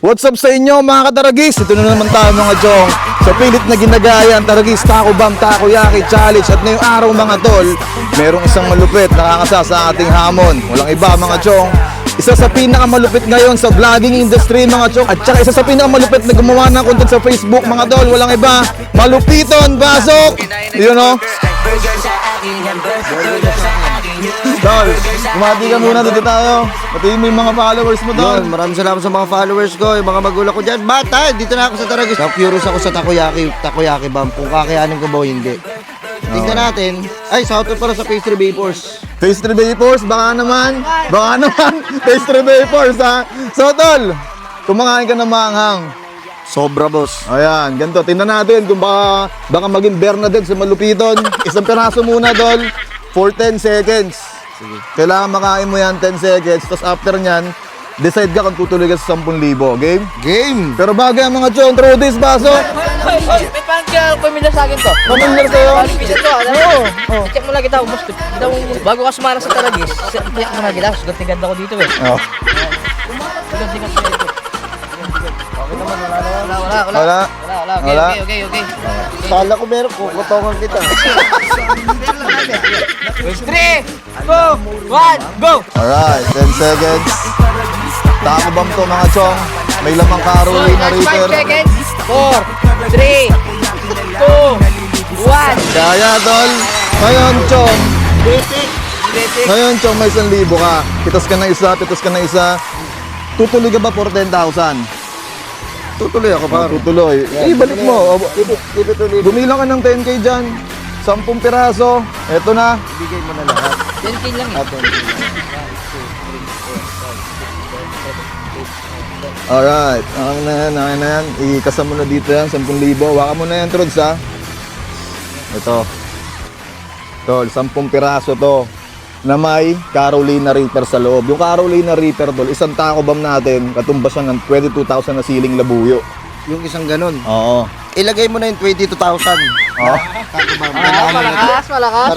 What's up sa inyo mga kataragis? Ito na naman tayo mga chong sa pilit na ginagaya ang Taragis Taco Bomb Takoyaki Challenge. At ngayong araw mga tol, merong isang malupit nakakasa sa ating hamon. Walang iba mga chong, isa sa pinakamalupit ngayon sa vlogging industry mga chong. At saka isa sa pinakamalupit na gumawa ng content sa Facebook mga tol. Walang iba, Malupiton Basok. You know? Tol, kumati ka muna dito tayo. Patiin mo yung mga followers mo doon. Maraming salamat sa mga followers ko, yung mga magulang ko dyan. Bata, dito na ako sa Taragis. Na-curious ako sa takoyaki bomb, kung kakayanin ko ba o hindi. Tingnan natin. Ay, shoutout para sa Pastry Vapors. Pastry Vapors, baka naman, Pastry Vapors ha. So tol, kumakain ka ng maanghang. Sobra, boss. Ayan, ganito, tingnan natin kung baka maging Bernadette sa Malupiton. Isang piraso muna tol, for 10 seconds. Sige. Kailangan makain mo yan 10 seconds, tapos after nyan, decide ka kung tutuloy ka sa 10,000. Game? Game! Pero bagay ang mga chong, throw this, baso. May parang kaya pamilya sa akin to. Familiar sa'yo? Palipisan to, alam mo? Check mo lang kita, umusto. Bago ka sumara sa Taragis, check mo lang kita. Ganda ko dito eh. Oh. Ganda ko dito. Wala. Okay. Kala ko meron, kukutongan kita. 3, 2, 1, go! Alright, 10 seconds. Taco Bomb to mga chong. May lamang Carolina Last 5 Reaper. seconds. 4, 3, 2, 1. Kaya tol. Ngayon chong. Ngayon chong may 1,000 ka. Pitas ka na isa. Tutuloy ka ba for 10,000? Tutuloy ako, par. Tutuloy. Ibalik mo. Gumilang ka ng 10K dyan. 10 piraso. Eto na. Bigay mo na lahat. 10K lang eh. Alright. Okay na yan. Ikasam mo na dito yan. 10,000. Waka mo na yan, Trods ha. Ito. Tol, 10 piraso to. Na may Carolina Reaper sa loob. Yung Carolina Reaper, tol, isang Taco Bomb natin, katumbas siya ng 22,000 na siling labuyo. Yung isang ganun. Oo. Ilagay mo na yung 22,000. Oo. Malakas.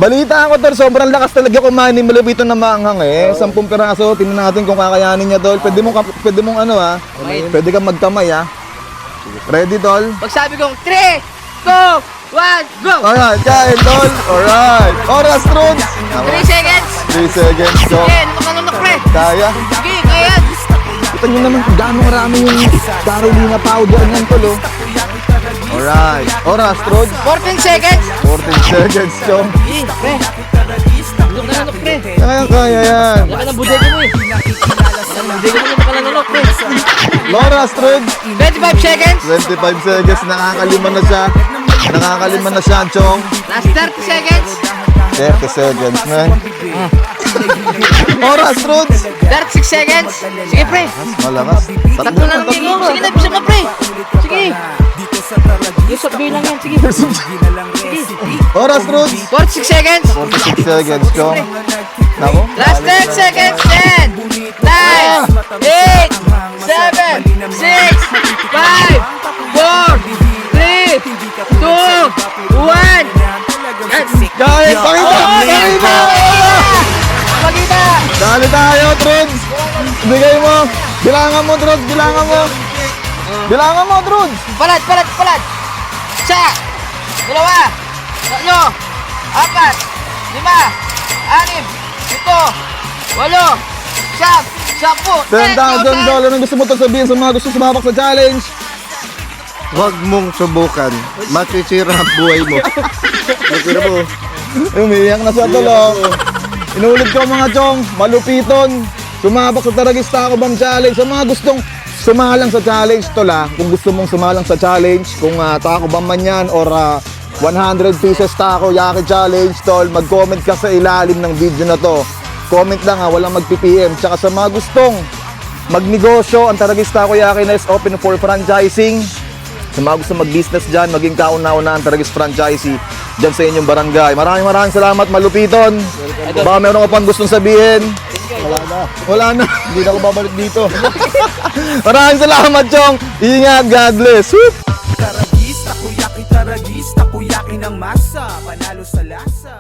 Balita ako, tol, sobrang lakas talaga kumain ni Malupiton na maanghang eh. 10 piraso, tingnan natin kung kakayanin niya, tol. Pwede mong ano ha. Pwede kang magkamay ha. Ready, tol? Pag sabi kong 3, 2, 1, go! Alright, kain, tol. Alright. Oras, Trods. 3 seconds. 3 seconds, so. Sige, lunok pre. Kaya. Sige, kaya yan. Kita nyo naman kung gaano marami yung Carolina powder niyan, tol, oh. Alright. Oras, Trods. 14 seconds. 14 seconds, chong. Sige, pre. Lunok pre. Kaya yan. Laki ng budego mo eh. Budego mo baka nanunok pre. Oras, Trods. 25 seconds. 25 seconds. Nakakalima na siya, chong. Last 30 seconds. 30 seconds, man. Oras, Trods. 36 seconds. Sige pre. Malakas. Tatlo na lang game mo. Sige na, bisa ka pre. Sige. Yes, up lang yan. Sige. Oras, Trods. 46 seconds. 46 seconds, chong. Nako. Last 10 seconds. 10, 9, 8, 7, 6, 5, 4, 3, 2, 1. Kain, pakita! Magita! Dali tayo, Trods! Bigay mo! Bilangan mo, Trods! Bilangan mo, Trods! Palad! Isa! Dalawa! Tatlo! Apat! Lima! Anim! Ito! Walo! Siyam! 10,000 dollar ang gusto mo to sabihin sa mga gusto sumabak sa challenge. Huwag mong subukan. Masisira ang buhay mo. Masisira mo. Umiyak na sa tulo. Inulit ko mga chong, Malupiton. Sumabak sa Taragis Taco Bomb Challenge. Sa mga gustong sumalang sa challenge, tol ha. Kung gusto mong sumalang sa challenge, kung Taco Bomb man yan or 100 pieces Takoyaki Challenge, tol, mag-comment ka sa ilalim ng video na to. Comment lang ha, walang mag-PPM. Tsaka sa mga gustong magnegosyo, ang Taragis Takoyaki na is open for franchising. Sa mga gusto mag-business dyan, maging kauna-una ang Taragis Franchisee dyan sa inyong barangay. Maraming salamat, Malupiton. Baka meron ka pang gustong sabihin. Wala na. Hindi na ako babalik dito. Maraming salamat, Chong. Ingat, God bless. Whoop! Taragis, takoyaki ng masa, panalo sa lasa.